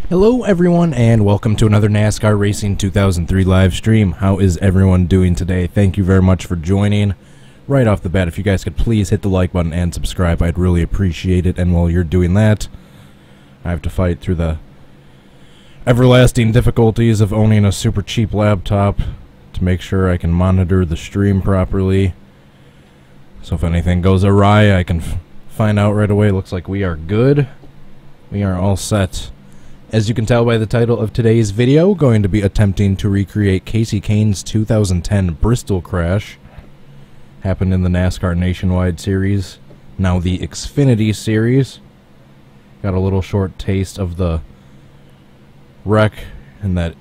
Hello everyone and welcome to another NASCAR Racing 2003 live stream. How is everyone doing today? Thank you very much for joining. Right off the bat, if you guys could please hit the like button and subscribe, I'd really appreciate it. And while you're doing that, I have to fight through the everlasting difficulties of owning a super cheap laptop to make sure I can monitor the stream properly. So if anything goes awry, I can find out right away. Looks like we are good. We are all set. As you can tell by the title of today's video, going to be attempting to recreate Kasey Kahne's 2010 Bristol crash. Happened in the NASCAR Nationwide Series, now the Xfinity Series. Got a little short taste of the wreck in that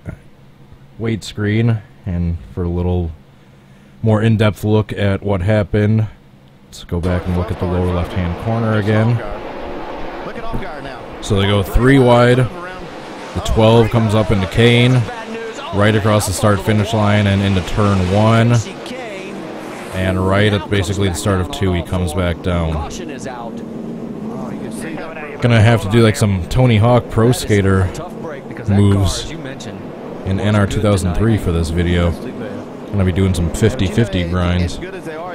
wait screen, and for a little more in-depth look at what happened, let's go back and look at the lower left-hand corner again. So they go 3 wide. The 12 comes up into Kahne, right across the start-finish line and into turn 1. And right at basically the start of 2, he comes back down. Gonna have to do like some Tony Hawk Pro Skater moves in NR2003 for this video. Gonna be doing some 50-50 grinds. As good as they are,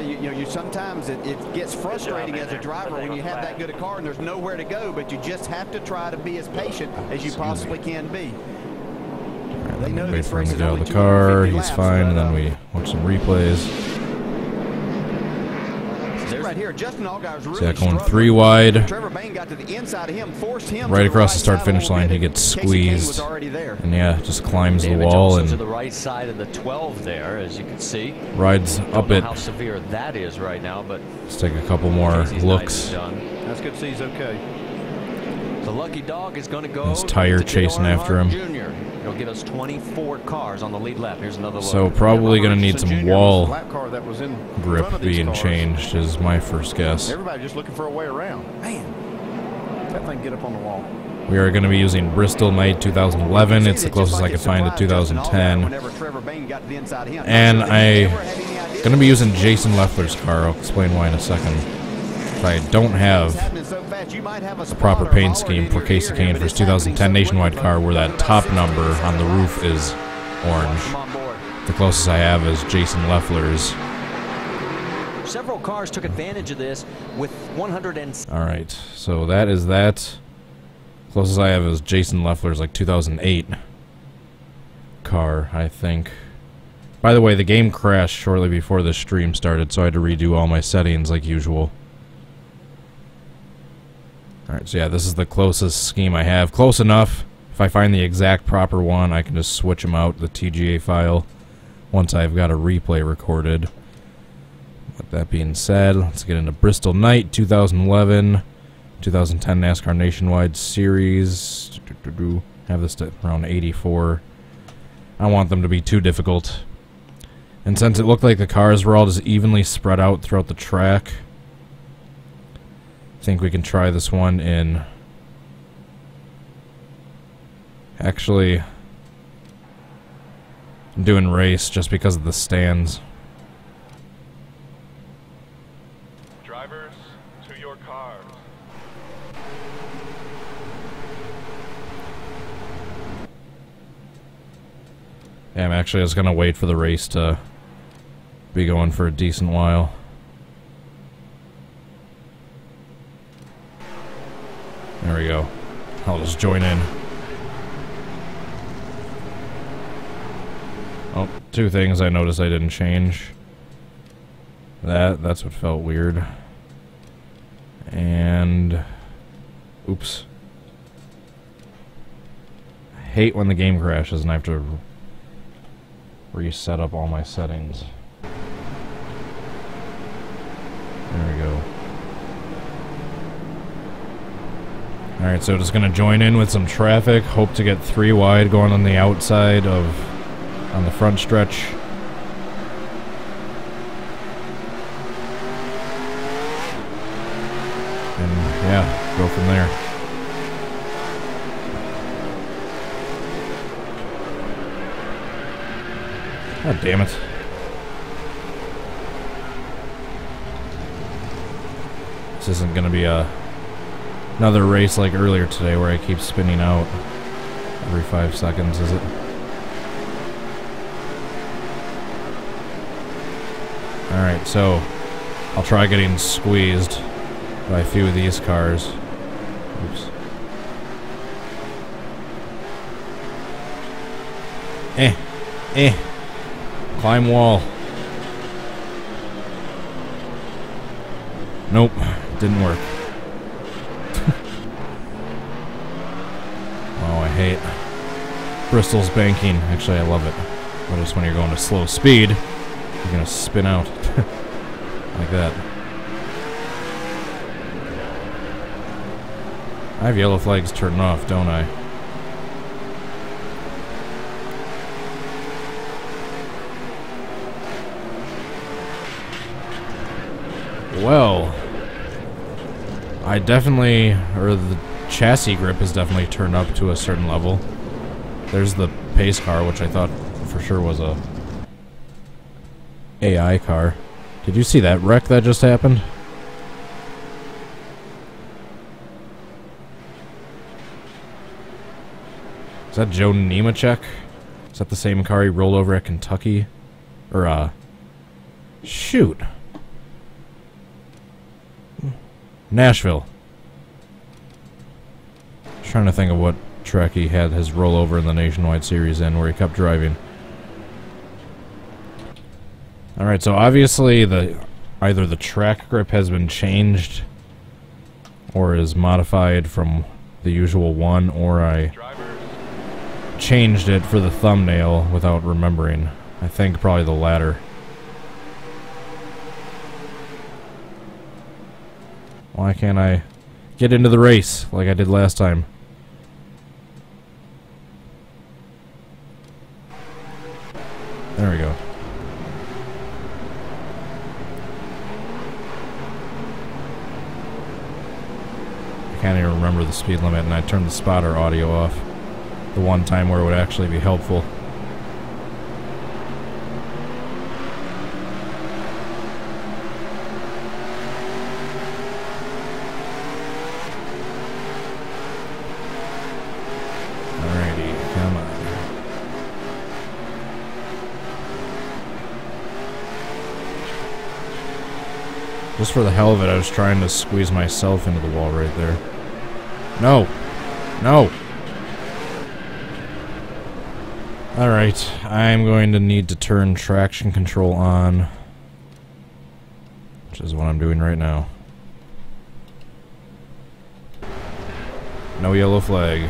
sometimes it gets frustrating as a driver when you have that good a car and there's nowhere to go, but you just have to try to be as patient as you possibly can be. Right, then we wait for him to get out of the car, he's fine, and then we watch some replays. Right here, Justin Allgaier's really Zach going 3 wide. Trevor Bayne got to the inside of him, forced him right across the start-finish line, he gets squeezed, and yeah, just climbs the wall and to the right side of the 12 there, as you can see. Rides up it. How severe that is right now, but let's take a couple more looks. That's good to see. He's okay. The lucky dog is going to go. His tire chasing after him. Junior. It'll give us 24 cars on the lead lap. Here's another look. So probably going to need some wall grip grip being changed is my first guess. Everybody just looking for a way around. Man, that thing get up on the wall. We are going to be using Bristol Night 2011. It's the closest I could find to 2010. And I'm going to be using Jason Leffler's car. I'll explain why in a second. I don't have a proper paint scheme for Kasey Kahne for his 2010 Nationwide car where that top number on the roof is orange. The closest I have is Jason Leffler's. Several cars took advantage of this with 100 and... Alright, so that is that. Closest I have is Jason Leffler's like 2008 car, I think. By the way, the game crashed shortly before the stream started, so I had to redo all my settings like usual. Alright, so yeah, this is the closest scheme I have. Close enough. If I find the exact proper one, I can just switch them out, the TGA file, once I've got a replay recorded. With that being said, let's get into Bristol Night 2011, 2010 NASCAR Nationwide Series. Have this to around 84. I don't want them to be too difficult. And since it looked like the cars were all just evenly spread out throughout the track, I think we can try this one in... Actually, I'm doing race just because of the stands. Drivers, to your cars. Yeah, I'm actually just gonna wait for the race to be going for a decent while. There we go. I'll just join in. Oh, 2 things I noticed I didn't change. That's what felt weird. And... oops. I hate when the game crashes and I have to reset up all my settings. There we go. Alright, so just gonna join in with some traffic. Hope to get 3 wide going on the outside of... on the front stretch. And yeah, go from there. God damn it. This isn't gonna be a another race like earlier today where I keep spinning out. Every 5 seconds, is it? Alright, so I'll try getting squeezed by a few of these cars. Oops. Climb wall. Nope, didn't work. Oh, I hate Bristol's banking. Actually, I love it. But just when you're going to slow speed, you're gonna spin out like that. I have yellow flags turned off, don't I? Well, I definitely, or the chassis grip is definitely turned up to a certain level. There's the pace car, which I thought for sure was a AI car. Did you see that wreck that just happened? Is that Joe Nemechek? Is that the same car he rolled over at Kentucky? Or, shoot. Nashville. Trying to think of what track he had his rollover in the Nationwide Series in, where he kept driving. Alright, so obviously either the track grip has been changed or is modified from the usual one, or I changed it for the thumbnail without remembering. I think probably the latter. Why can't I get into the race like I did last time? There we go. I can't even remember the speed limit, and I turned the spotter audio off. The one time where it would actually be helpful. Alrighty, come on. Just for the hell of it, I was trying to squeeze myself into the wall right there. No! No! Alright, I'm going to need to turn traction control on, which is what I'm doing right now. No yellow flag.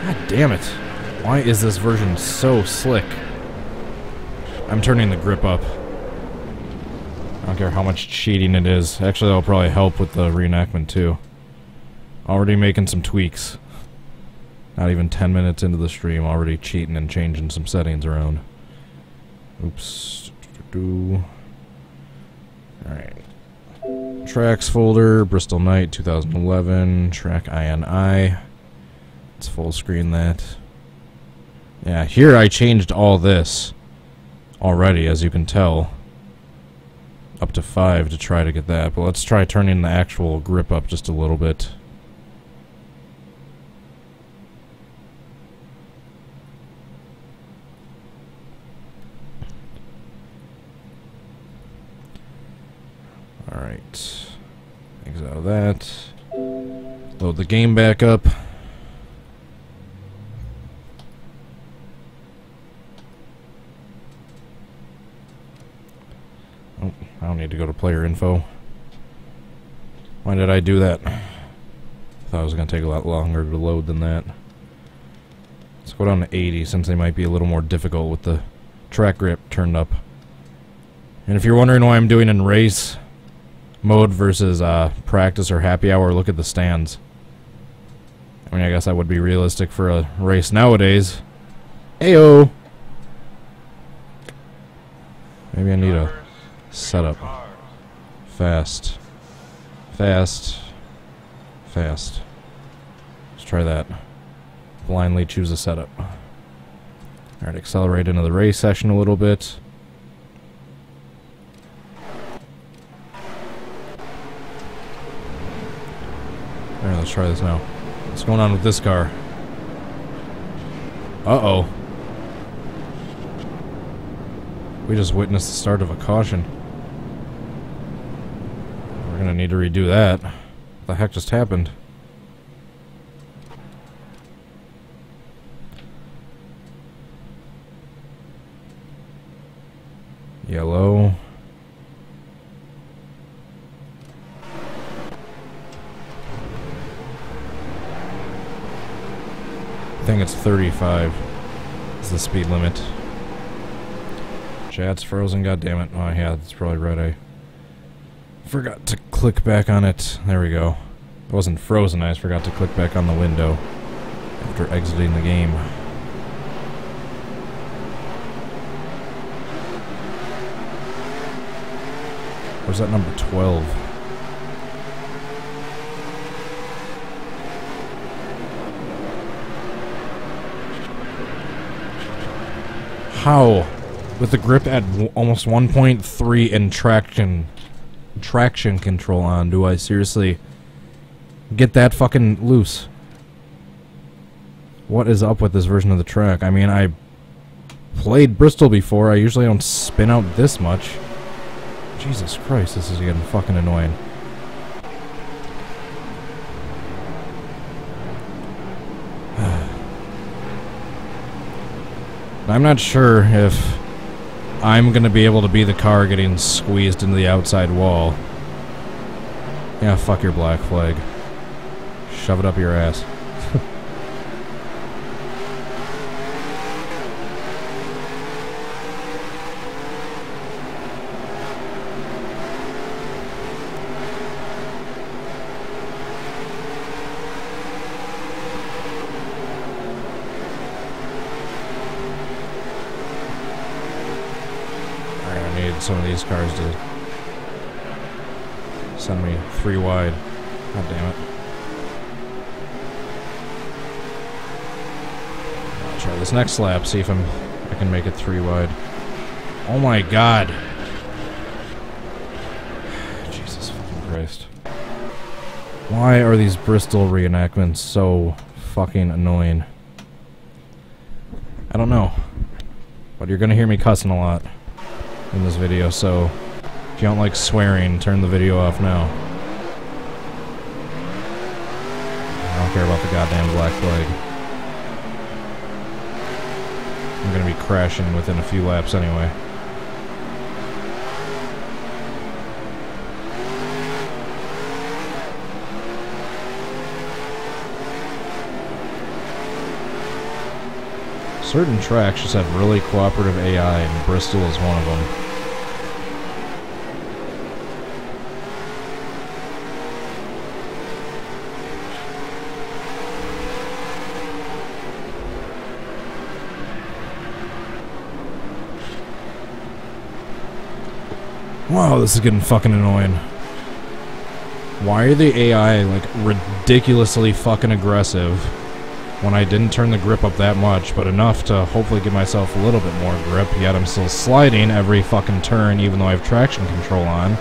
God damn it. Why is this version so slick? I'm turning the grip up. I don't care how much cheating it is. Actually, that'll probably help with the reenactment too. Already making some tweaks. Not even 10 minutes into the stream, already cheating and changing some settings around. Oops. Alright. Tracks folder, Bristol Night 2011, track INI. Let's full screen that. Yeah, here I changed all this already, as you can tell. Up to 5 to try to get that, but let's try turning the actual grip up just a little bit. Alright. Exit out of that. Load the game back up. Oh, I don't need to go to player info. Why did I do that? I thought it was going to take a lot longer to load than that. Let's go down to 80 since they might be a little more difficult with the track grip turned up. And if you're wondering why I'm doing in race mode versus practice or happy hour, look at the stands. I mean, I guess that would be realistic for a race nowadays. Ayo! Maybe I need a setup. Fast. Fast. Fast. Let's try that. blindly choose a setup. Alright, accelerate into the race session a little bit. Alright, let's try this now. What's going on with this car? Uh-oh. We just witnessed the start of a caution. We're gonna need to redo that. What the heck just happened? Yellow. I think it's 35 is the speed limit. Chat's frozen, goddammit. Oh yeah, that's probably right. I forgot to click back on it. There we go. It wasn't frozen, I just forgot to click back on the window after exiting the game. Where's that number 12? How? With the grip at almost 1.3 and traction control on, do I seriously get that fucking loose? What is up with this version of the track? I mean, I played Bristol before. I usually don't spin out this much. Jesus Christ, this is getting fucking annoying. I'm not sure if I'm gonna be able to be the car getting squeezed into the outside wall. Yeah, fuck your black flag. Shove it up your ass. Some of these cars to send me 3 wide. God damn it. I'll try this next lap, see if I can make it 3 wide. Oh my god. Jesus fucking Christ. Why are these Bristol reenactments so fucking annoying? I don't know. But you're gonna hear me cussing a lot in this video, so if you don't like swearing, turn the video off now. I don't care about the goddamn black flag. I'm gonna be crashing within a few laps anyway. Certain tracks just have really cooperative AI, and Bristol is one of them. Wow, this is getting fucking annoying. Why are the AI, like, ridiculously fucking aggressive when I didn't turn the grip up that much, but enough to hopefully give myself a little bit more grip, yet I'm still sliding every fucking turn even though I have traction control on.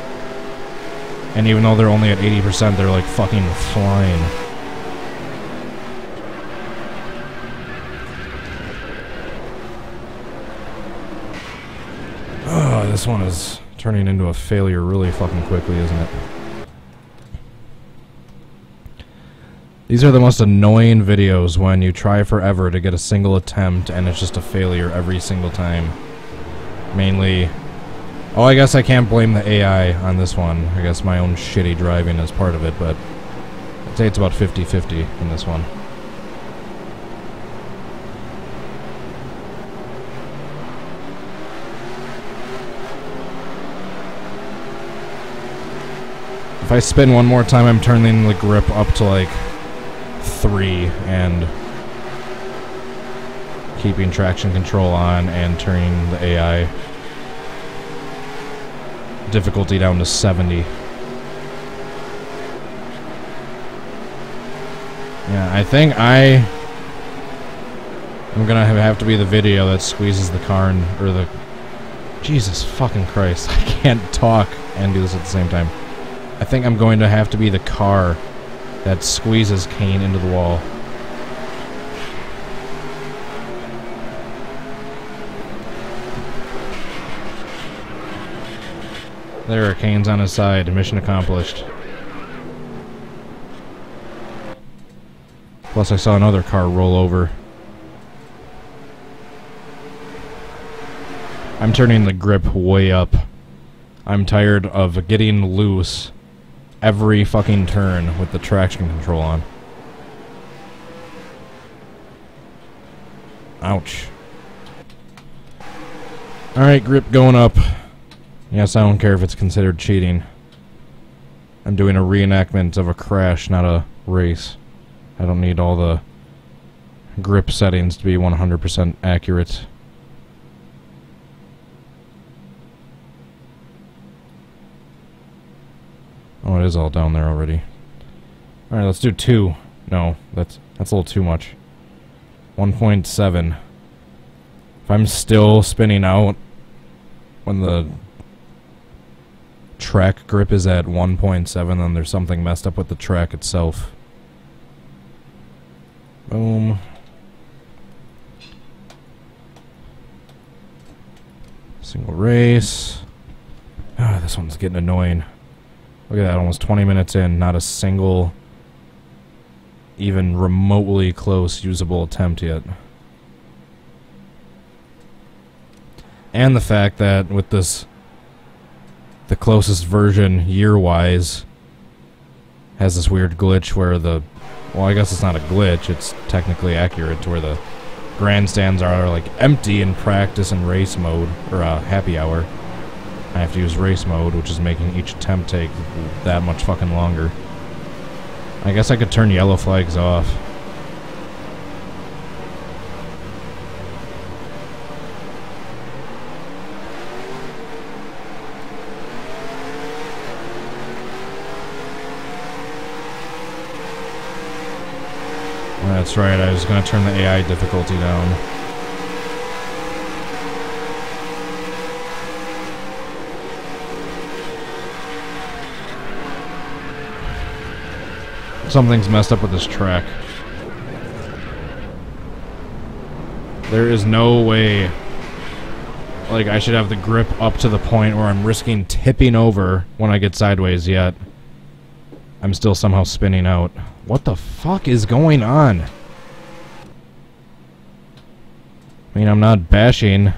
And even though they're only at 80%, they're like fucking flying. Oh, this one is turning into a failure really fucking quickly, isn't it? These are the most annoying videos when you try forever to get a single attempt and it's just a failure every single time. Mainly... Oh, I guess I can't blame the AI on this one. I guess my own shitty driving is part of it, but I'd say it's about 50-50 in this one. If I spin one more time, I'm turning the grip up to like 3 and keeping traction control on and turning the AI difficulty down to 70. Yeah, I think I I'm gonna have to be the video that squeezes the car and, or the... Jesus fucking Christ. I can't talk and do this at the same time. I think I'm going to have to be the car that squeezes Kahne into the wall. There, Kahne's on his side. Mission accomplished. Plus I saw another car roll over. I'm turning the grip way up. I'm tired of getting loose every fucking turn with the traction control on. Ouch. Alright, grip going up. Yes, I don't care if it's considered cheating. I'm doing a reenactment of a crash, not a race. I don't need all the grip settings to be 100% accurate. Oh, it is all down there already. Alright, let's do 2. No, that's a little too much. 1.7. If I'm still spinning out when the track grip is at 1.7, then there's something messed up with the track itself. Boom. Single race. Ah, this one's getting annoying. Look at that, almost 20 minutes in, not a single, even remotely close usable attempt yet. And the fact that with this, the closest version year-wise has this weird glitch where the, well, I guess it's not a glitch, it's technically accurate, to where the grandstands are like empty in practice and race mode, or happy hour. I have to use race mode, which is making each attempt take that much fucking longer. I guess I could turn yellow flags off. That's right, I was going to turn the AI difficulty down. Something's messed up with this track. There is no way, like, I should have the grip up to the point where I'm risking tipping over when I get sideways, yet I'm still somehow spinning out. What the fuck is going on? I mean, I'm not bashing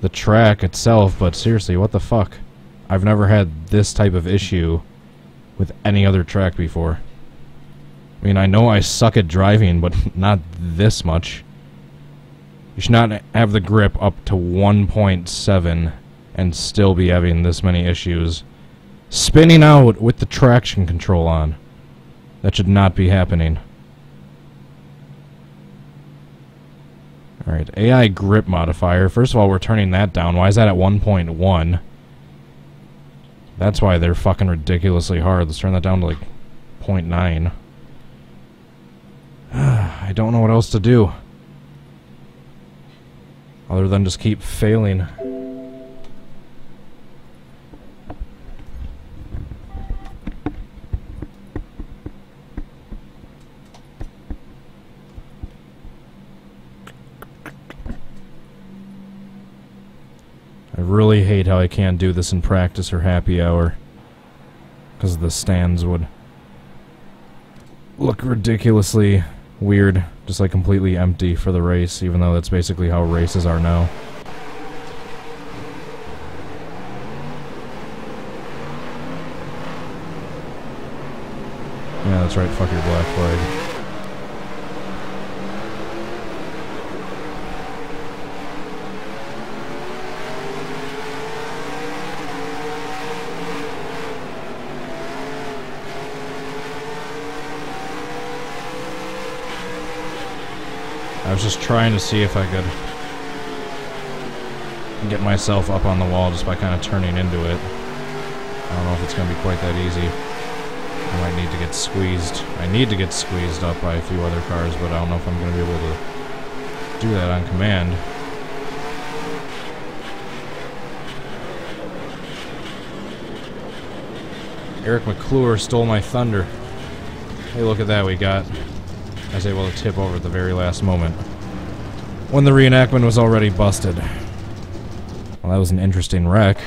the track itself, but seriously, what the fuck? I've never had this type of issue with any other track before. I mean, I know I suck at driving, but not this much. You should not have the grip up to 1.7 and still be having this many issues. Spinning out with the traction control on. That should not be happening. Alright, AI grip modifier. First of all, we're turning that down. Why is that at 1.1? That's why they're fucking ridiculously hard. Let's turn that down to like 0.9. I don't know what else to do other than just keep failing. I really hate how I can't do this in practice or happy hour, because the stands would look ridiculously weird, just like completely empty for the race, even though that's basically how races are now. Yeah, that's right, fuck your black flag. I was just trying to see if I could get myself up on the wall just by kind of turning into it. I don't know if it's going to be quite that easy. I might need to get squeezed. I need to get squeezed up by a few other cars, but I don't know if I'm going to be able to do that on command. Eric McClure stole my thunder. Hey, look at that, I was able to tip over at the very last moment, when the reenactment was already busted. Well, that was an interesting wreck,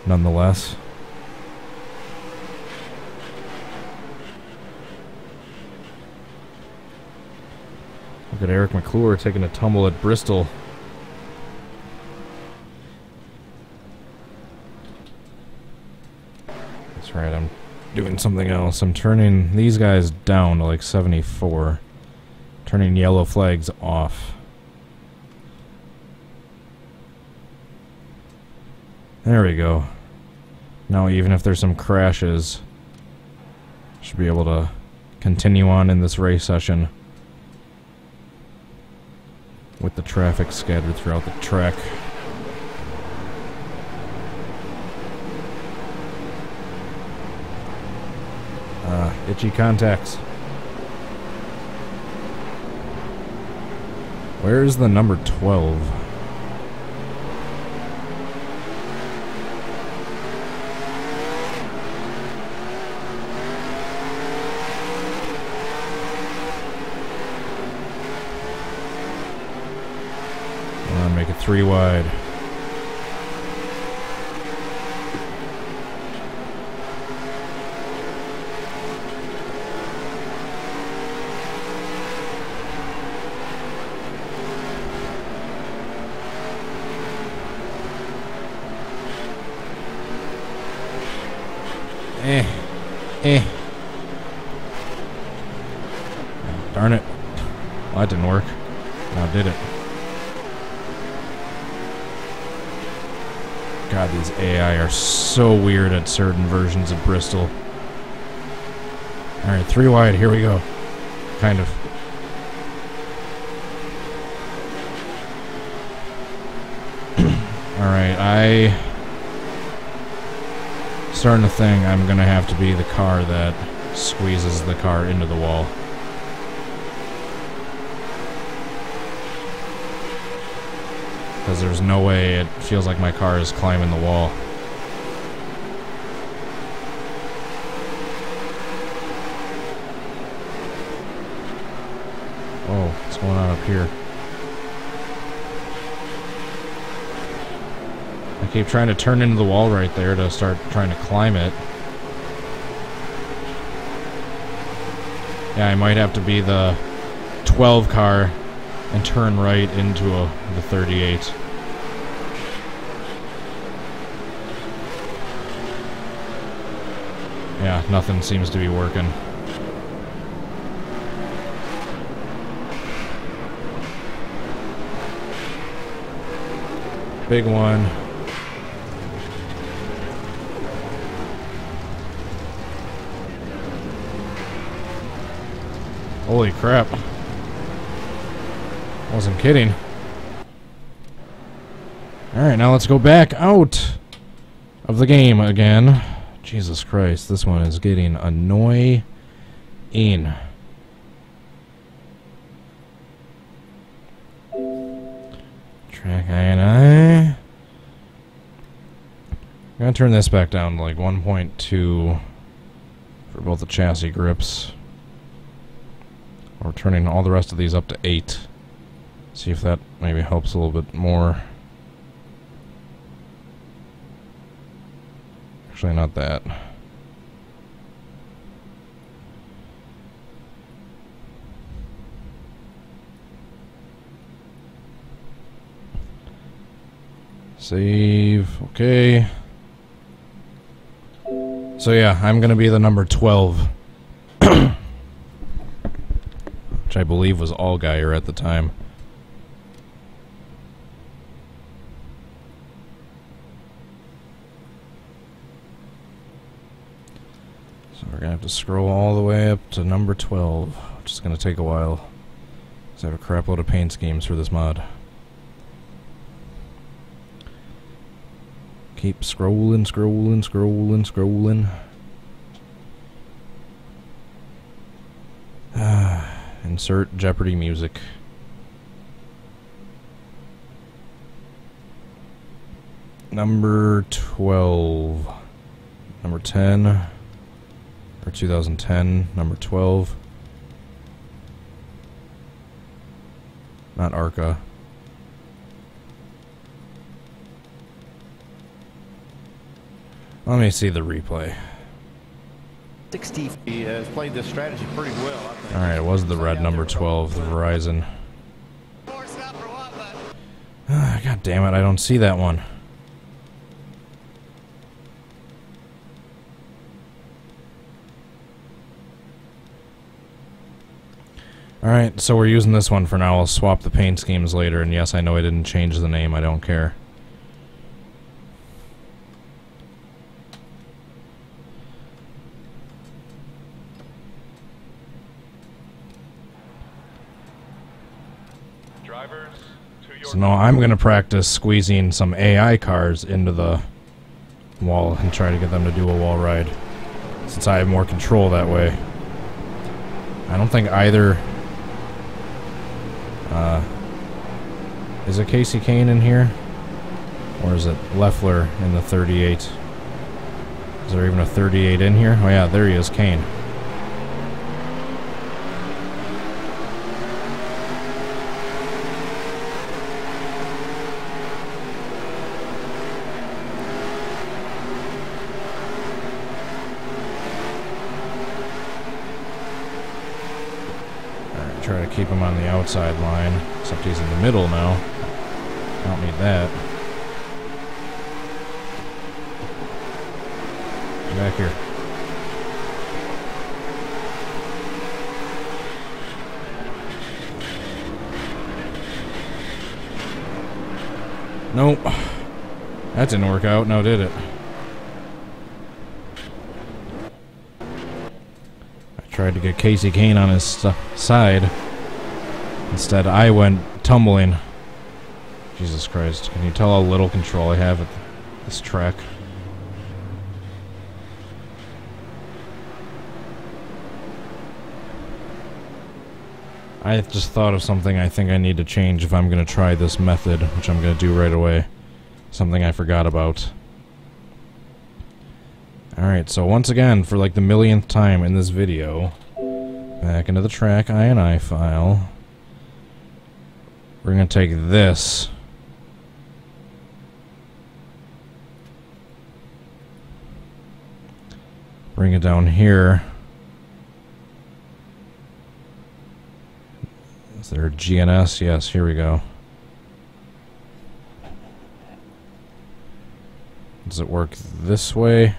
nonetheless. Look at Eric McClure taking a tumble at Bristol. That's right, I'm doing something else. I'm turning these guys down to like 74. Turning yellow flags off. There we go. Now even if there's some crashes, should be able to continue on in this race session with the traffic scattered throughout the track. Itchy contacts. Where's the number 12? I'm gonna make it 3 wide. Darn it. Well, that didn't work. Now did it. God, these AI are so weird at certain versions of Bristol. Alright, 3 wide, here we go. Kind of. Alright, starting to think I'm gonna have to be the car that squeezes the car into the wall. Because there's no way it feels like my car is climbing the wall. Oh, what's going on up here? I keep trying to turn into the wall right there to start trying to climb it. Yeah, I might have to be the 12 car and turn right into the 38. Yeah, nothing seems to be working. Big one. Holy crap. Wasn't kidding. Alright, now let's go back out of the game again. Jesus Christ, this one is getting annoying. Track I. I'm gonna turn this back down to like 1.2 for both the chassis grips. We're turning all the rest of these up to 8. See if that maybe helps a little bit more. Actually, not that. Save. Okay. So yeah, I'm gonna be the number 12. Which I believe was Allgaier at the time. So we're gonna have to scroll all the way up to number 12, which is gonna take a while. Because I have a crap load of paint schemes for this mod. Keep scrolling, scrolling, scrolling, scrolling. Insert Jeopardy music. number 12. Number 10. Or 2010. Number 12. Not ARCA. Let me see the replay. 60. He has played this strategy pretty well, I think. Alright, it was the red number 12, the Verizon. God damn it, I don't see that one. Alright, so we're using this one for now. I'll swap the paint schemes later, and yes, I know I didn't change the name, I don't care. Drivers, to your So now I'm going to practice squeezing some AI cars into the wall and try to get them to do a wall ride, since I have more control that way. I don't think either... is it Kasey Kahne in here? Or is it Leffler in the 38? Is there even a 38 in here? Oh yeah, there he is, Kahne. Try to keep him on the outside line, except he's in the middle now. Don't need that. Get back here. Nope. That didn't work out, now did it? Tried to get Kasey Kahne on his side. Instead, I went tumbling. Jesus Christ. Can you tell how little control I have at this track? I just thought of something I think I need to change if I'm going to try this method, which I'm going to do right away. Something I forgot about. Alright, so once again, for like the millionth time in this video, back into the track INI file, we're going to take this, bring it down here. Is there a GNS? Yes, here we go. Does it work this way?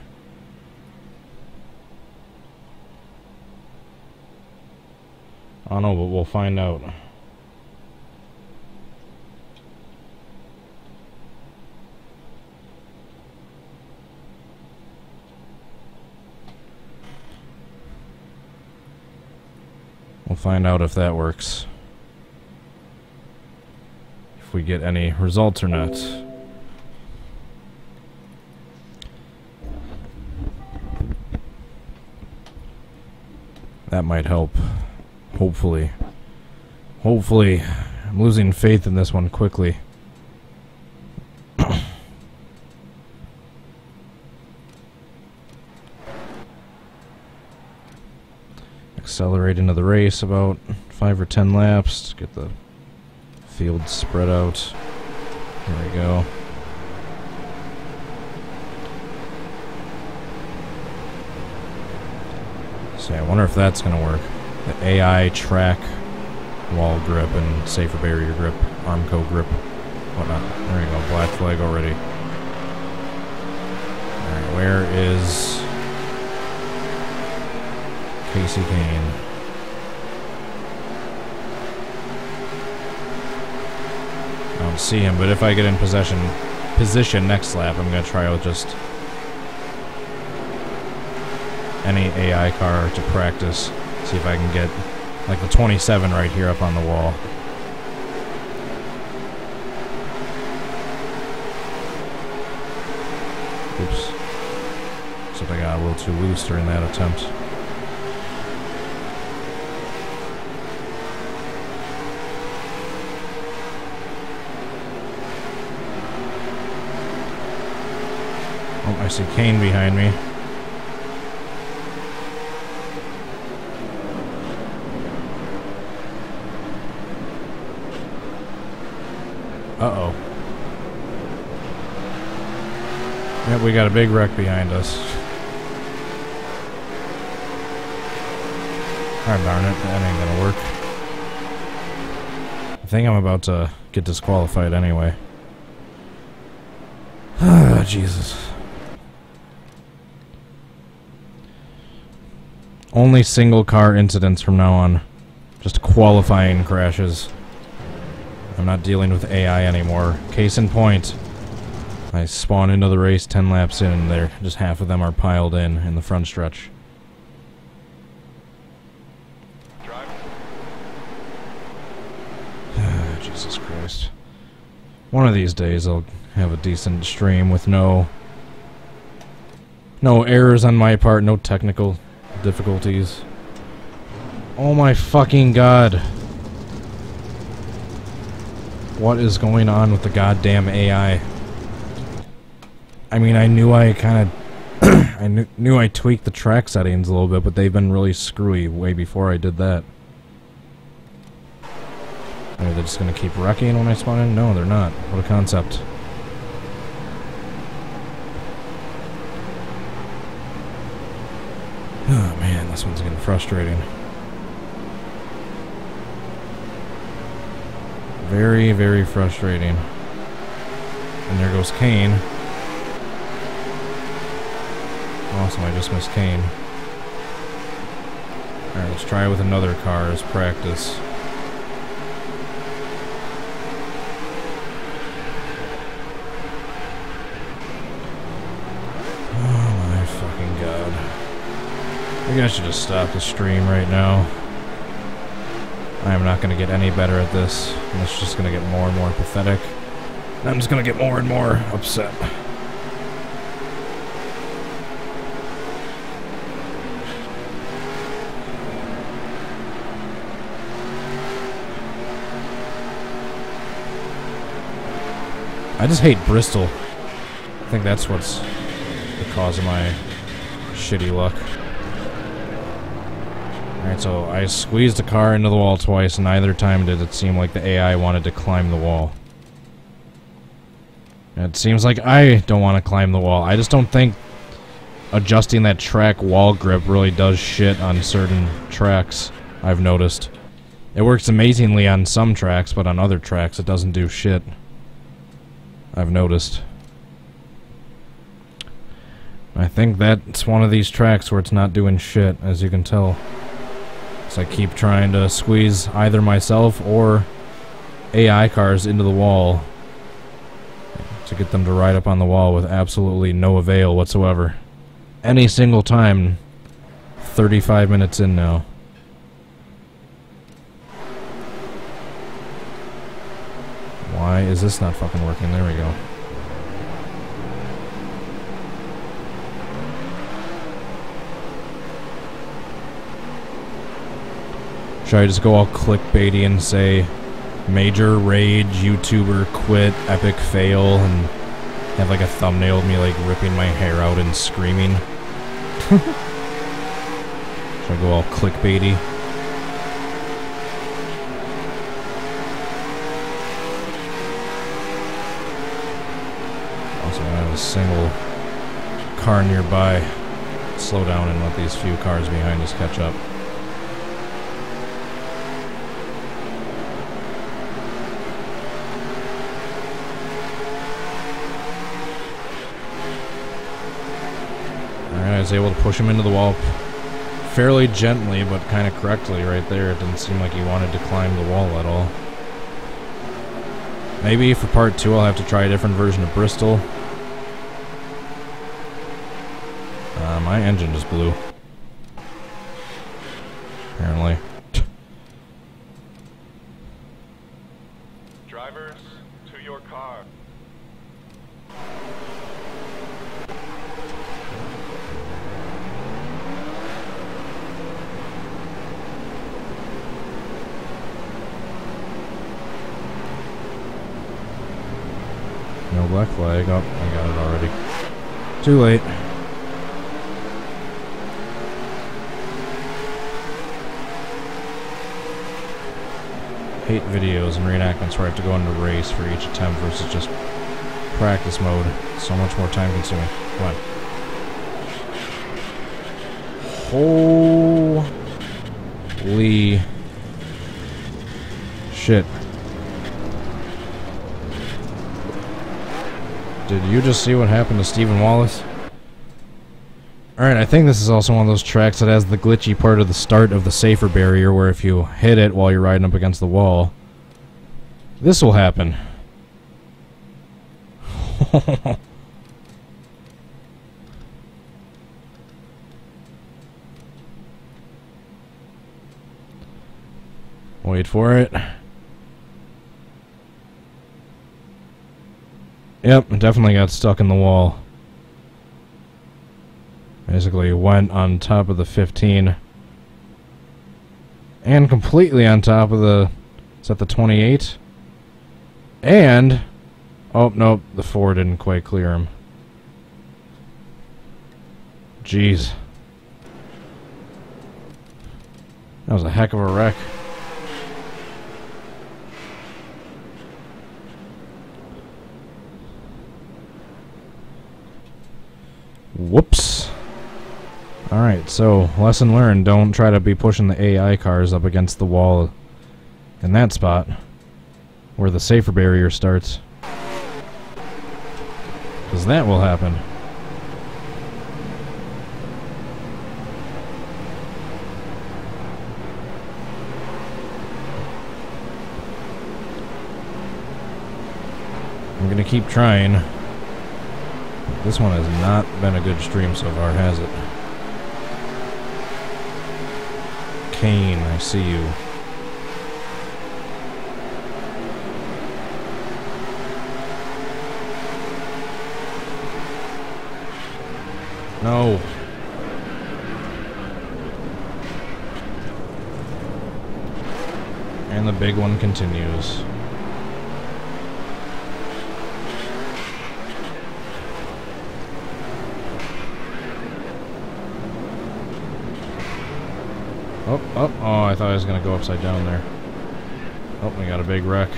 I don't know, but we'll find out. We'll find out if that works. If we get any results or not. That might help. Hopefully. Hopefully. I'm losing faith in this one quickly. Accelerate into the race about 5 or 10 laps to get the field spread out. There we go. So I wonder if that's going to work. The AI track wall grip and safer barrier grip, Armco grip, whatnot. There you go, black flag already. Alright, where is Kasey Kahne? I don't see him, but if I get in position next lap, I'm going to try out just any AI car to practice. See if I can get like the 27 right here up on the wall. Oops. Except I got a little too loose during that attempt. I see Kahne behind me. Uh-oh. Yep, we got a big wreck behind us. God darn it, that ain't gonna work. I think I'm about to get disqualified anyway. Ah, Jesus. Only single car incidents from now on. Just qualifying crashes. I'm not dealing with AI anymore. Case in point. I spawn into the race 10 laps in and there just half of them are piled in the front stretch. Jesus Christ. One of these days I'll have a decent stream with no errors on my part, no technical difficulties. Oh my fucking god. What is going on with the goddamn AI? I mean, I knew I kind of knew I tweaked the track settings a little bit, but they've been really screwy way before I did that. Are they just gonna keep wrecking when I spawn in? No, they're not. What a concept. Oh man, this one's getting frustrating. Very, very frustrating. And there goes Kahne. Awesome, I just missed Kahne. Alright, let's try it with another car as practice. Maybe I should just stop the stream right now. I am not going to get any better at this. And it's just going to get more and more pathetic. And I'm just going to get more and more upset. I just hate Bristol. I think that's what's the cause of my shitty luck. Alright, so I squeezed the car into the wall twice, and neither time did it seem like the AI wanted to climb the wall. It seems like I don't want to climb the wall. I just don't think adjusting that track wall grip really does shit on certain tracks, I've noticed. It works amazingly on some tracks, but on other tracks it doesn't do shit. I've noticed. I think that's one of these tracks where it's not doing shit, as you can tell. So I keep trying to squeeze either myself or AI cars into the wall to get them to ride up on the wall with absolutely no avail whatsoever. Any single time. 35 minutes in now. Why is this not fucking working? There we go. Should I just go all clickbaity and say major rage, YouTuber quit, epic fail, and have like a thumbnail of me like ripping my hair out and screaming? Should I go all clickbaity? Also, I have a single car nearby. Slow down and let these few cars behind us catch up. I was able to push him into the wall fairly gently, but kind of correctly right there. It didn't seem like he wanted to climb the wall at all. Maybe for part 2 I'll have to try a different version of Bristol. My engine just blew. Apparently. Drivers, to your car. No black flag. Oh, I got it already. Too late. Hate videos and reenactments where I have to go into race for each attempt versus just practice mode. So much more time consuming. Come on. Holy shit. Did you just see what happened to Stephen Wallace? Alright, I think this is also one of those tracks that has the glitchy part of the start of the safer barrier where if you hit it while you're riding up against the wall, this will happen. Wait for it. Yep, definitely got stuck in the wall. Basically went on top of the 15. And completely on top of the... Is that the 28? And... Oh, nope, the 4 didn't quite clear him. Jeez. That was a heck of a wreck. Whoops. Alright, so, lesson learned. Don't try to be pushing the AI cars up against the wall in that spot where the safer barrier starts. Because that will happen. I'm gonna keep trying. This one has not been a good stream so far, has it? Kahne, I see you. No. And the big one continues. Oh, I thought I was going to go upside down there. Oh, we got a big wreck.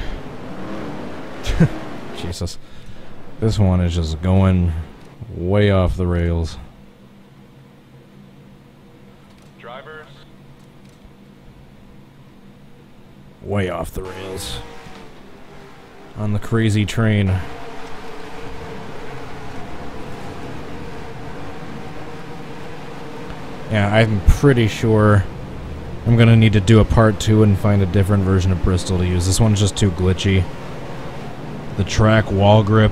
Jesus. This one is just going way off the rails. Drivers. Way off the rails. On the crazy train. Yeah, I'm pretty sure I'm gonna need to do a part 2 and find a different version of Bristol to use. This one's just too glitchy. The track wall grip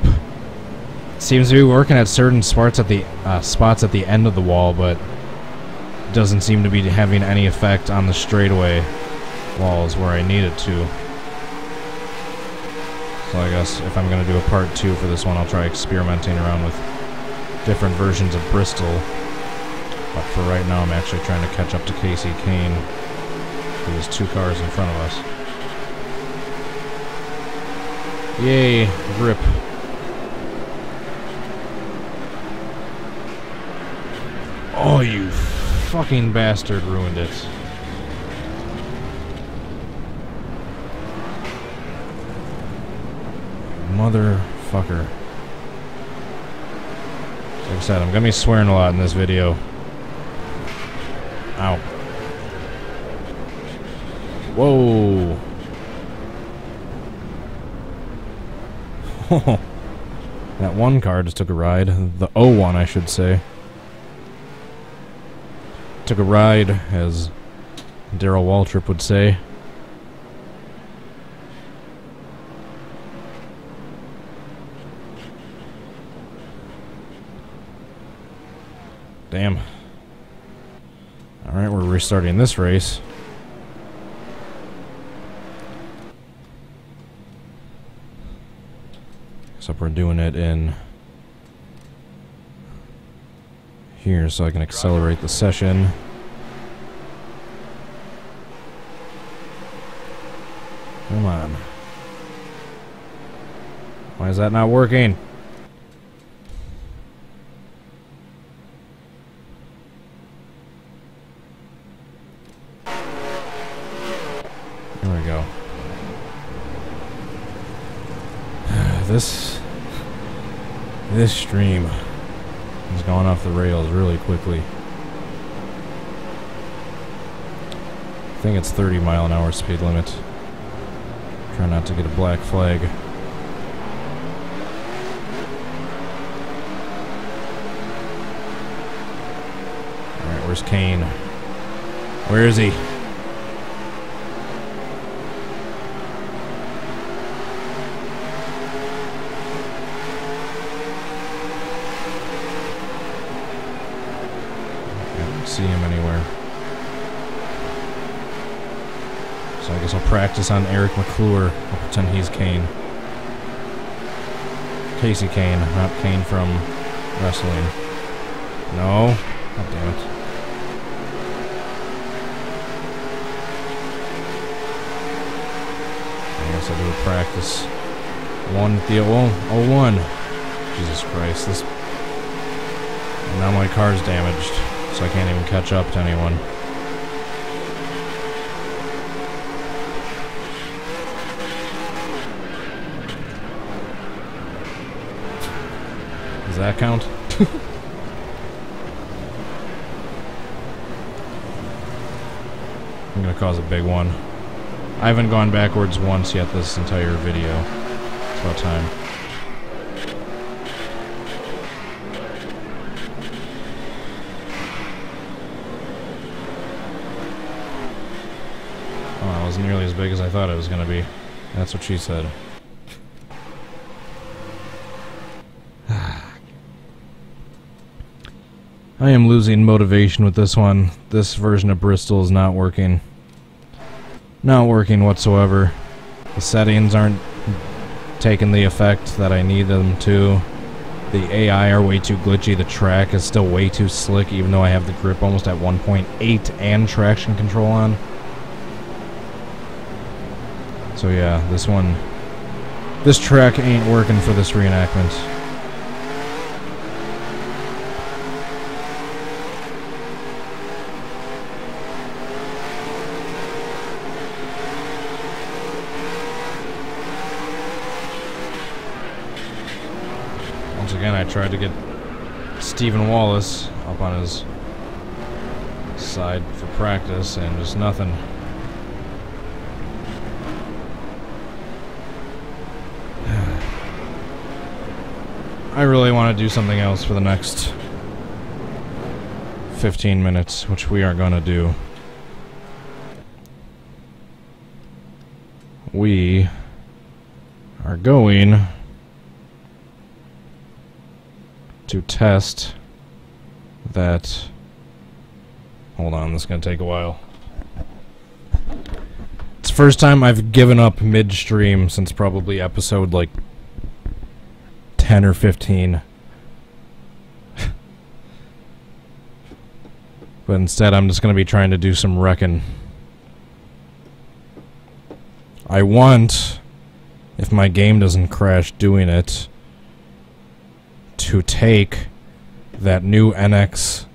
seems to be working at certain spots at the end of the wall, but doesn't seem to be having any effect on the straightaway walls where I need it to. So I guess if I'm gonna do a part 2 for this one, I'll try experimenting around with different versions of Bristol. But for right now, I'm actually trying to catch up to Kasey Kahne, who is 2 cars in front of us. Yay, grip. Oh, you fucking bastard, ruined it. Motherfucker. Like I said, I'm gonna be swearing a lot in this video. Ow. Whoa. That one car just took a ride. The O1, I should say. Took a ride, as Darrell Waltrip would say. Damn. Alright, we're restarting this race. Except we're doing it in here so I can accelerate the session. Come on. Why is that not working? we go. This stream is going off the rails really quickly. I think it's 30-mile-an-hour speed limit. Try not to get a black flag. Alright, where's Kahne? Where is he? See him anywhere. So I guess I'll practice on Eric McClure. I'll pretend he's Kahne. Kasey Kahne, not Kahne from wrestling. No. God damn it. I guess I'll do a practice. 1 at the 01. Jesus Christ. This. And now my car's damaged. So I can't even catch up to anyone. Does that count? I'm gonna cause a big one. I haven't gone backwards once yet this entire video. It's about time. Wasn't nearly as big as I thought it was going to be. That's what she said. I am losing motivation with this one. This version of Bristol is not working. Not working whatsoever. The settings aren't taking the effect that I need them to. The AI are way too glitchy. The track is still way too slick, even though I have the grip almost at 1.8 and traction control on. So yeah, this track ain't working for this reenactment. Once again, I tried to get Stephen Wallace up on his side for practice, and just nothing. I really want to do something else for the next 15 minutes, which we aren't going to do. We are going to test that. Hold on, this is going to take a while. It's the first time I've given up midstream since probably episode like 10 or 15. But instead I'm just going to be trying to do some wrecking. I want, if my game doesn't crash doing it, to take that new NXS,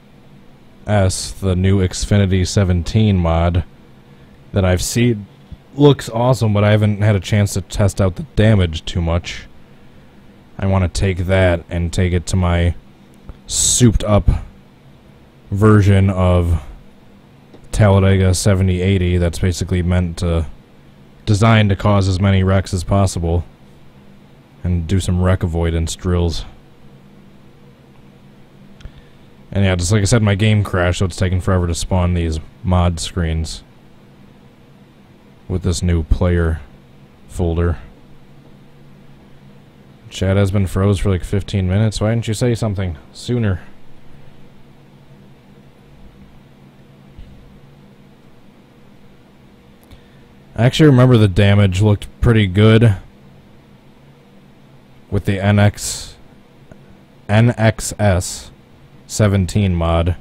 the new Xfinity 17 mod that I've seen looks awesome, but I haven't had a chance to test out the damage too much. I want to take that and take it to my souped up version of Talladega 7080 that's basically designed to cause as many wrecks as possible and do some wreck avoidance drills. And yeah, just like I said, my game crashed, so it's taking forever to spawn these mod screens with this new player folder. Chat has been froze for like 15 minutes. Why didn't you say something sooner? I actually remember the damage looked pretty good with the NXS 17 mod,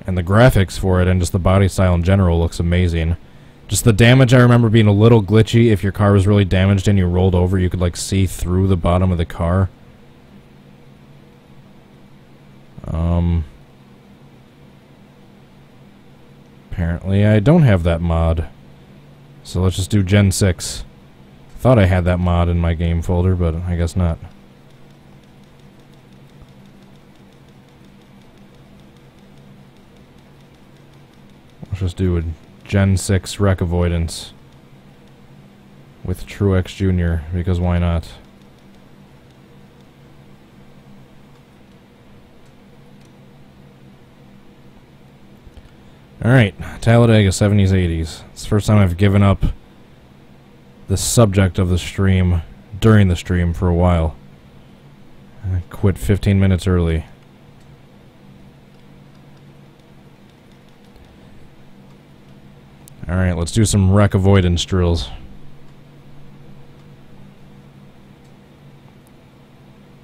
and the graphics for it and just the body style in general looks amazing. Just the damage I remember being a little glitchy. If your car was really damaged and you rolled over, you could like see through the bottom of the car. Apparently I don't have that mod. So let's just do Gen 6. Thought I had that mod in my game folder, but I guess not. Let's just do a Gen 6 wreck avoidance with Truex Jr., because why not? Alright, Talladega 70s, 80s. It's the first time I've given up the subject of the stream during the stream for a while. I quit 15 minutes early. Alright, let's do some wreck avoidance drills.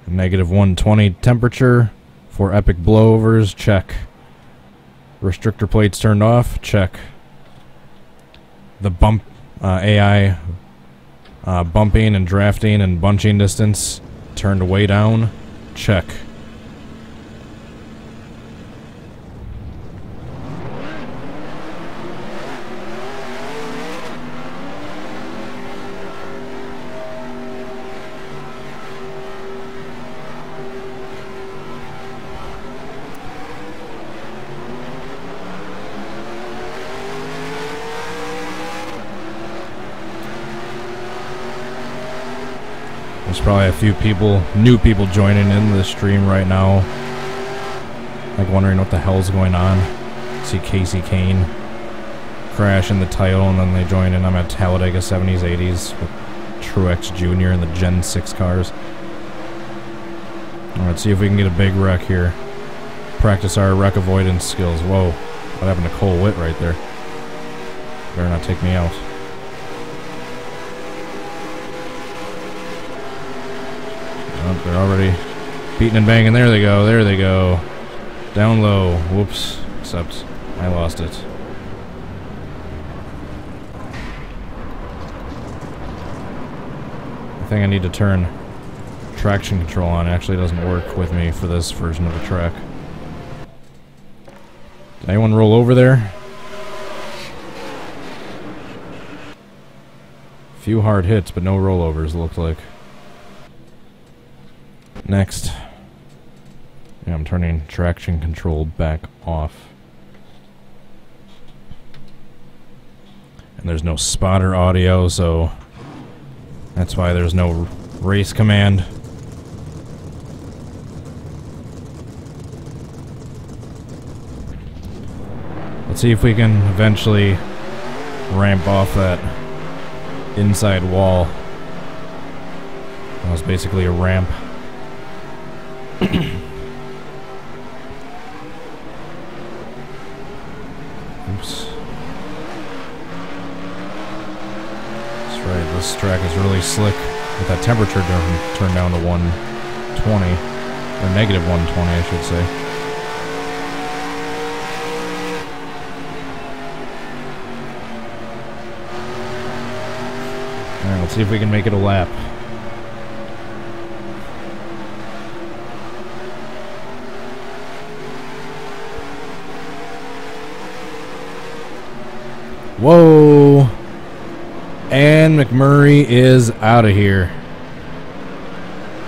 Negative 120 temperature for epic blowovers, check. Restrictor plates turned off, check. The bump AI bumping and drafting and bunching distance turned way down, check. There's probably a few people, new people joining in the stream right now, like wondering what the hell's going on. See Kasey Kahne crash in the title, and then they join in. I'm at Talladega 70s, 80s with Truex Jr. and the Gen 6 cars. Alright, see if we can get a big wreck here. Practice our wreck avoidance skills. Whoa, what happened to Cole Witt right there? Better not take me out. Oh, they're already beating and banging. There they go. There they go. Down low. Whoops. Except I lost it. I think I need to turn traction control on. It actually doesn't work with me for this version of the track. Did anyone roll over there? Few hard hits, but no rollovers, looked like. Next. Yeah, I'm turning traction control back off. And there's no spotter audio, so that's why there's no race command. Let's see if we can eventually ramp off that inside wall. That was basically a ramp. Oops. That's right, this track is really slick with that temperature turned down to 120. Or negative 120, I should say. Alright, let's see if we can make it a lap. Whoa! And McMurray is out of here.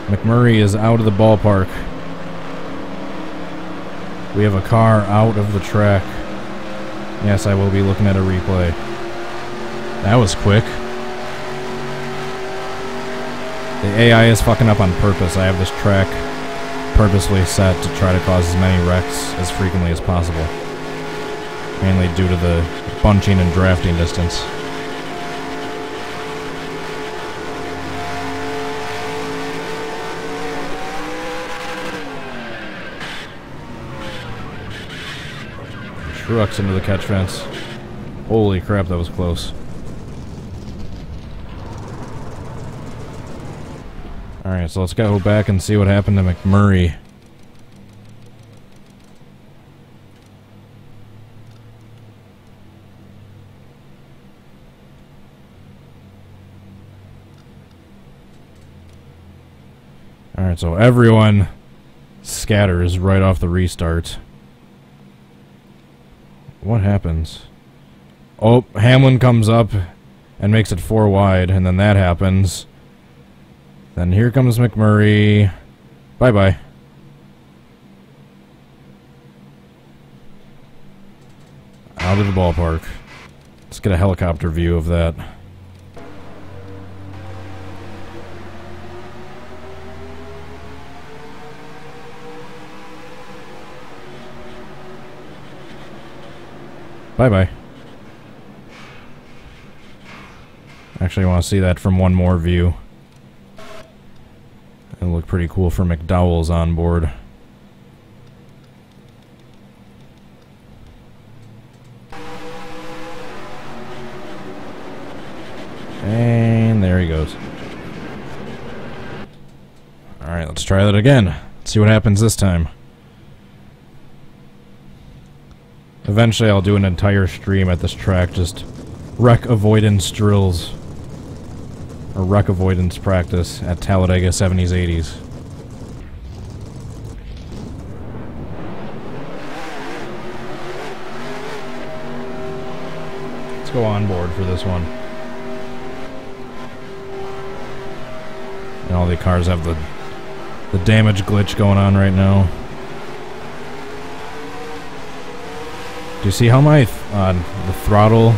McMurray is out of the ballpark. We have a car out of the track. Yes, I will be looking at a replay. That was quick. The AI is fucking up on purpose. I have this track purposely set to try to cause as many wrecks as frequently as possible. Mainly due to the bunching and drafting distance. Truex into the catch fence. Holy crap, that was close. Alright, so let's go back and see what happened to McMurray. Alright, so everyone scatters right off the restart. What happens? Oh, Hamlin comes up. and makes it 4 wide, and then that happens. Then here comes McMurray. Bye-bye. Out of the ballpark. Let's get a helicopter view of that. Bye-bye. Actually, I want to see that from one more view. It'll look pretty cool for McDowell's on board. And there he goes. Alright, let's try that again. Let's see what happens this time. Eventually I'll do an entire stream at this track, just wreck avoidance drills. Or wreck avoidance practice at Talladega 70s, 80s. Let's go on board for this one. And all the cars have the damage glitch going on right now. Do you see how my the throttle,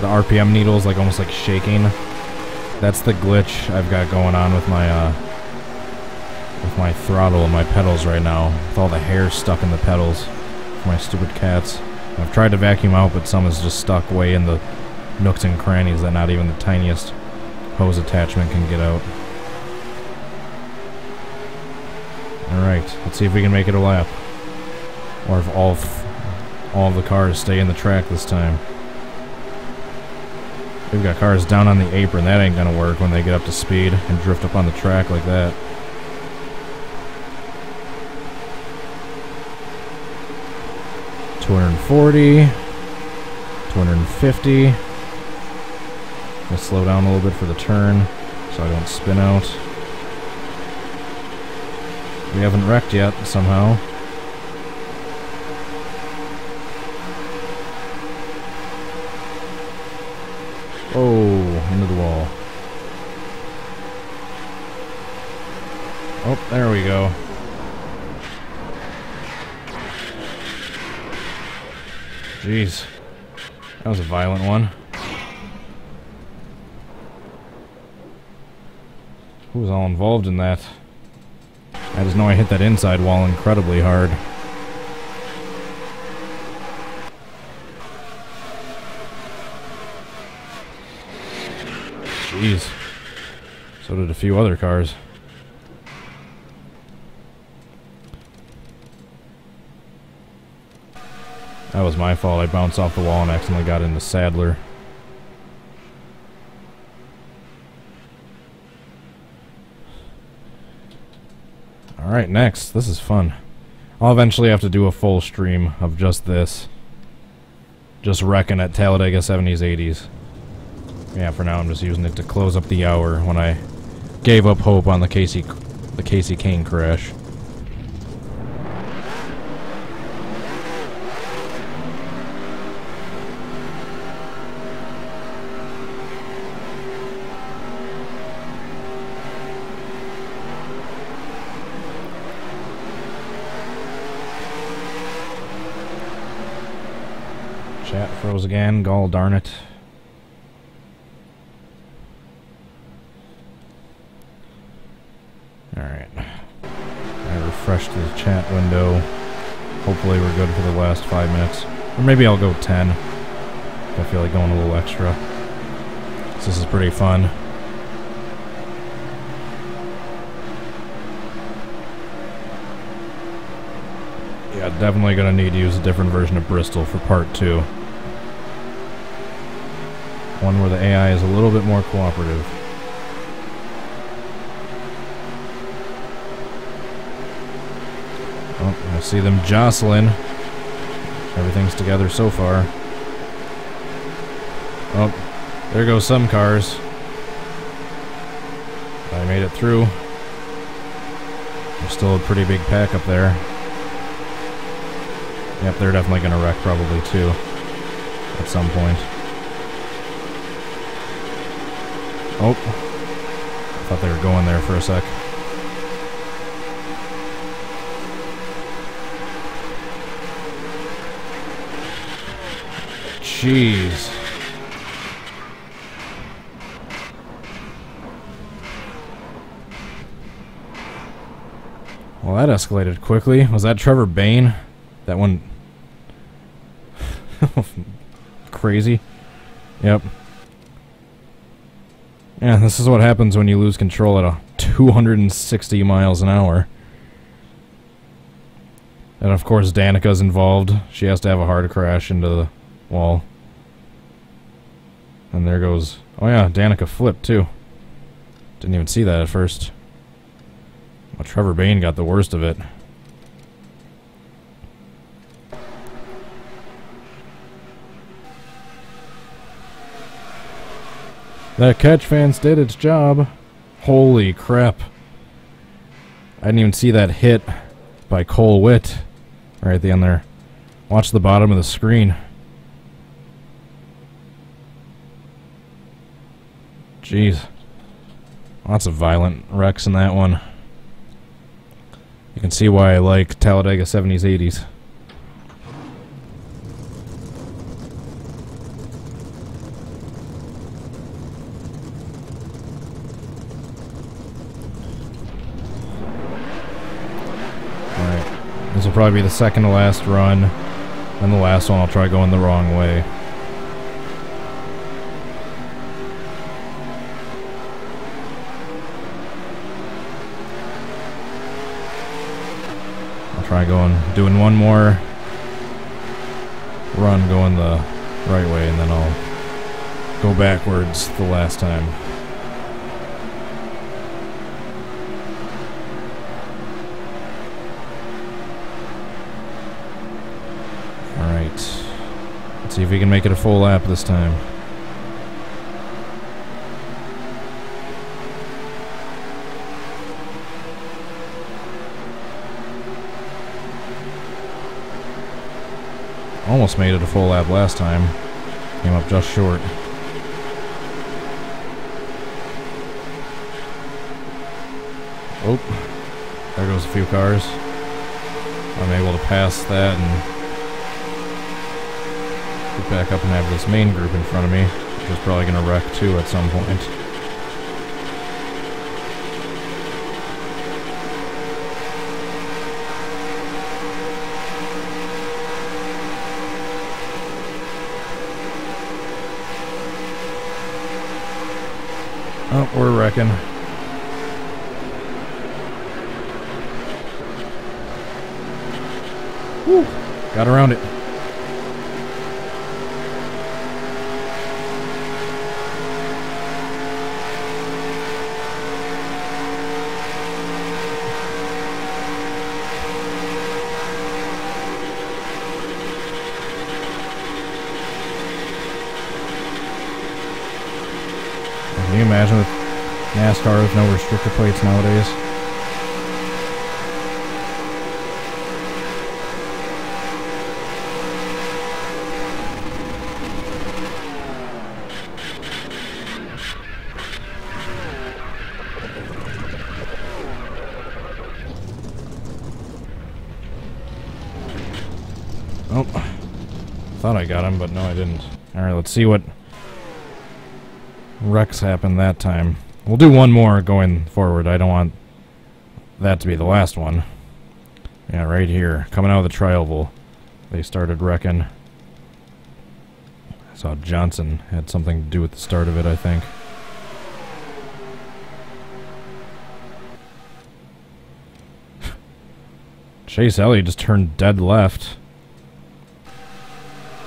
the RPM needle is like almost like shaking? That's the glitch I've got going on with my throttle and my pedals right now. With all the hair stuck in the pedals. My stupid cats. I've tried to vacuum out, but some is just stuck way in the nooks and crannies that not even the tiniest hose attachment can get out. Alright, let's see if we can make it a lap. Or if all of the cars stay in the track this time. We've got cars down on the apron. That ain't gonna work when they get up to speed and drift up on the track like that. $240, $250. Gonna slow down a little bit for the turn so I don't spin out. We haven't wrecked yet somehow. Oh, into the wall. Oh, there we go. Jeez. That was a violent one. Who was all involved in that? I just know I hit that inside wall incredibly hard. Jeez. So did a few other cars. That was my fault. I bounced off the wall and accidentally got into Sadler. Alright, next. This is fun. I'll eventually have to do a full stream of just this. Just wrecking at Talladega 70s, 80s. Yeah, for now I'm just using it to close up the hour when I gave up hope on the Kasey Kahne crash. Chat froze again, gall darn it. Alright. I refreshed the chat window. Hopefully we're good for the last 5 minutes. Or maybe I'll go 10. I feel like going a little extra. So this is pretty fun. Yeah, definitely gonna need to use a different version of Bristol for part 2. One where the AI is a little bit more cooperative. Oh, I see them jostling. Everything's together so far. Oh, there goes some cars. I made it through. There's still a pretty big pack up there. Yep, they're definitely gonna wreck probably too. At some point. Oh. Thought they were going there for a sec. Jeez. Well, that escalated quickly. Was that Trevor Bain? That one... Crazy. Yep. Yeah, this is what happens when you lose control at 260 miles an hour. And of course Danica's involved. She has to have a hard crash into the wall. And there goes... Oh yeah, Danica flipped too. Didn't even see that at first. Well, Trevor Bain got the worst of it. That catch fence did its job. Holy crap. I didn't even see that hit by Cole Witt right at the end there. Watch the bottom of the screen. Jeez. Lots of violent wrecks in that one. You can see why I like Talladega 70s, 80s. Alright. This will probably be the second to last run. And the last one I'll try going the wrong way. Try doing one more run going the right way, and then I'll go backwards the last time. Alright. Let's see if we can make it a full lap this time. Almost made it a full lap last time. Came up just short. Oh, there goes a few cars. I'm able to pass that and get back up and have this main group in front of me, which is probably going to wreck too at some point. Oh, we're wrecking. Woo! Got around it. Can you imagine with NASCAR with no restrictor plates nowadays? Oh, thought I got him, but no I didn't. Alright, let's see what wrecks happened that time. We'll do one more going forward. I don't want that to be the last one. Yeah, right here. Coming out of the tri-oval, they started wrecking. I saw Johnson had something to do with the start of it, I think. Chase Elliott just turned dead left.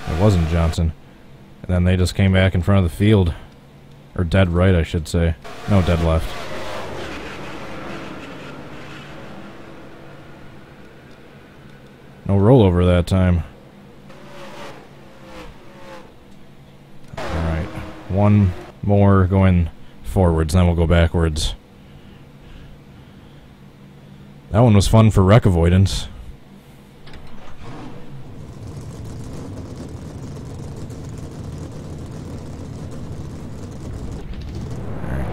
It wasn't Johnson. And then they just came back in front of the field. Or dead right, I should say. No, dead left. No rollover that time. Alright. One more going forwards, then we'll go backwards. That one was fun for wreck avoidance.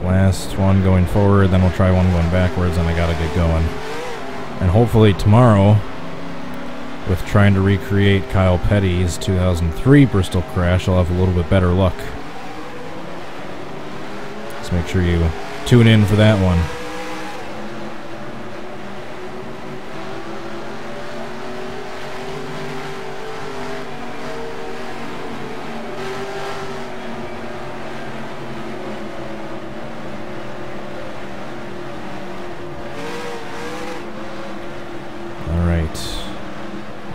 Last one going forward, then we'll try one going backwards, and I gotta get going. And hopefully tomorrow, with trying to recreate Kyle Petty's 2003 Bristol crash, I'll have a little bit better luck. So make sure you tune in for that one.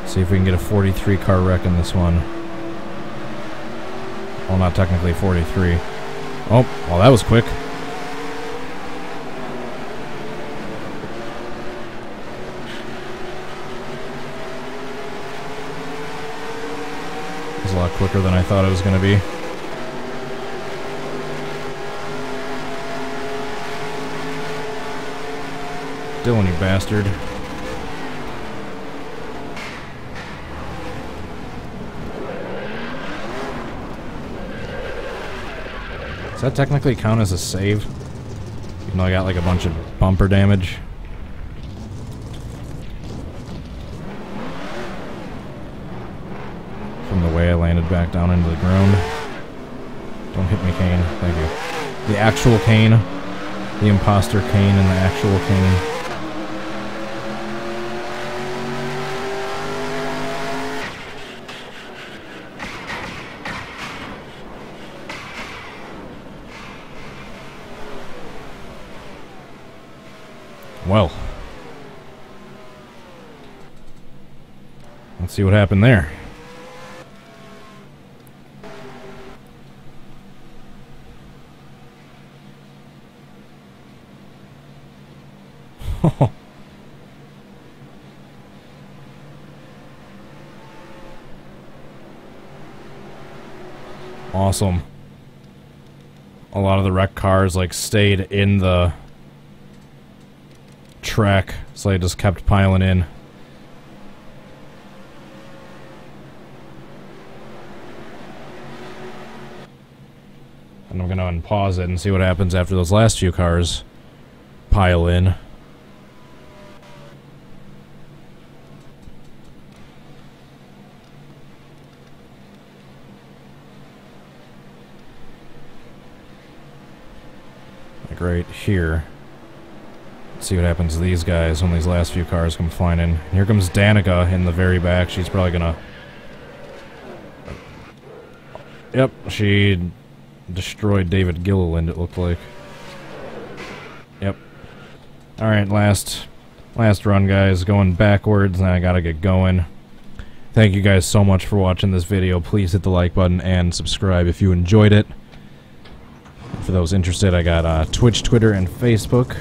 See if we can get a 43 car wreck in this one. Well, not technically 43. Oh, well, that was quick. It was a lot quicker than I thought it was going to be. Dylan, you bastard. Does that technically count as a save? Even though I got like a bunch of bumper damage. From the way I landed back down into the ground. Don't hit me, Kahne. Thank you. The actual Kahne. The imposter Kahne and the actual Kahne. Well, let's see what happened there. Awesome. A lot of the wrecked cars like stayed in the track, so I just kept piling in. And I'm gonna unpause it and see what happens after those last few cars pile in. Like right here. See what happens to these guys when these last few cars come flying in. Here comes Danica in the very back. She's probably gonna... Yep, she destroyed David Gilliland, it looked like. Yep. Alright, last run, guys. Going backwards, and I gotta get going. Thank you guys so much for watching this video. Please hit the like button and subscribe if you enjoyed it. For those interested, I got Twitch, Twitter, and Facebook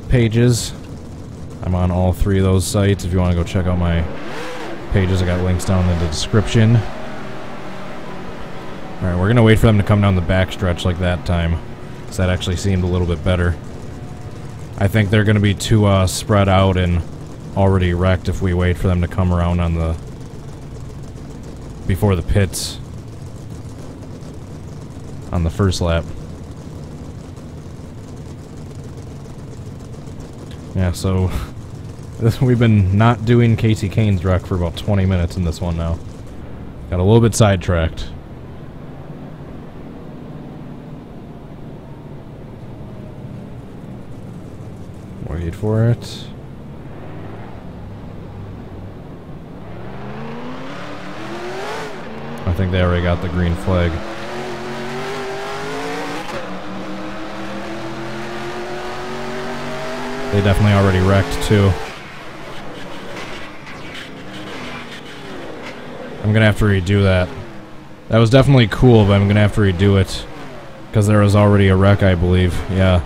pages. I'm on all three of those sites. If you want to go check out my pages, I got links down in the description. Alright, we're going to wait for them to come down the back stretch like that time, because that actually seemed a little bit better. I think they're going to be too spread out and already wrecked if we wait for them to come around on the... before the pits on the first lap. Yeah, so we've been not doing Kasey Kahne's wreck for about 20 minutes in this one now. Got a little bit sidetracked. Wait for it. I think they already got the green flag. They definitely already wrecked, too. I'm gonna have to redo that. That was definitely cool, but I'm gonna have to redo it. Because there was already a wreck, I believe. Yeah.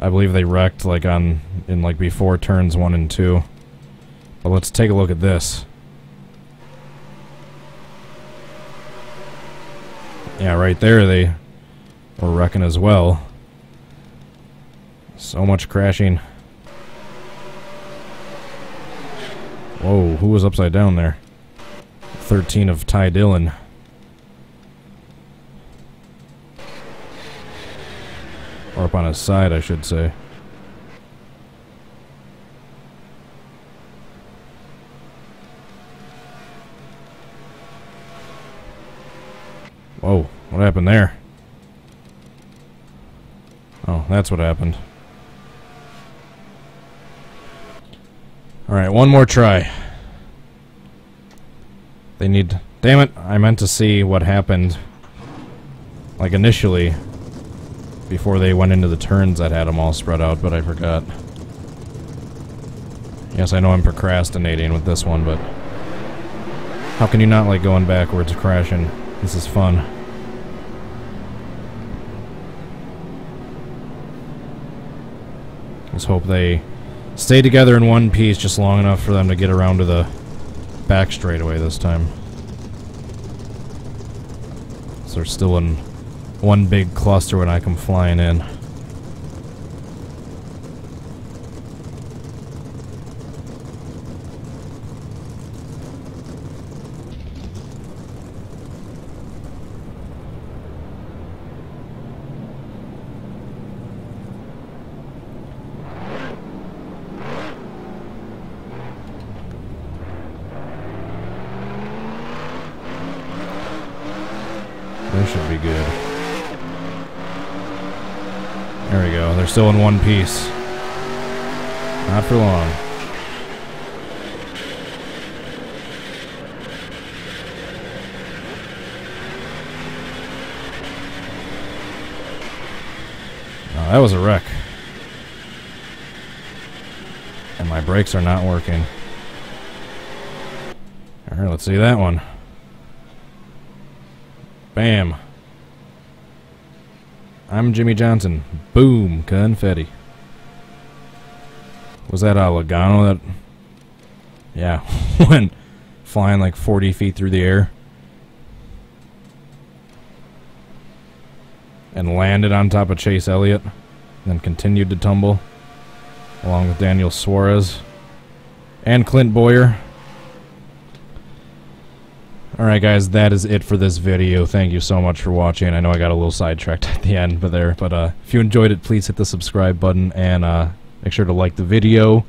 I believe they wrecked, like, in, like, before turns 1 and 2. But let's take a look at this. Yeah, right there, they were wrecking as well. So much crashing. Whoa, who was upside down there? 13 of Ty Dillon. Or up on his side, I should say. Whoa, what happened there? Oh, that's what happened. Alright, one more try. They need... Damn it, I meant to see what happened, like initially, before they went into the turns that had them all spread out, but I forgot. Yes, I know I'm procrastinating with this one, but how can you not like going backwards crashing? This is fun. Let's hope they stay together in one piece just long enough for them to get around to the back straightaway this time. So they're still in one big cluster when I come flying in. They should be good. There we go. They're still in one piece. Not for long. Oh, that was a wreck. And my brakes are not working. Alright, let's see that one. Bam. I'm Jimmy Johnson. Boom. Confetti. Was that Logano that... Yeah. Went flying like 40 feet through the air. And landed on top of Chase Elliott. Then continued to tumble. Along with Daniel Suarez. And Clint Boyer. Alright guys, that is it for this video. Thank you so much for watching. I know I got a little sidetracked at the end, but if you enjoyed it, please hit the subscribe button and make sure to like the video.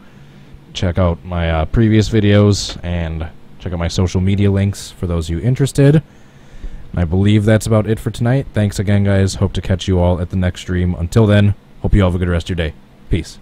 Check out my previous videos and check out my social media links for those of you interested. And I believe that's about it for tonight. Thanks again guys. Hope to catch you all at the next stream. Until then, hope you all have a good rest of your day. Peace.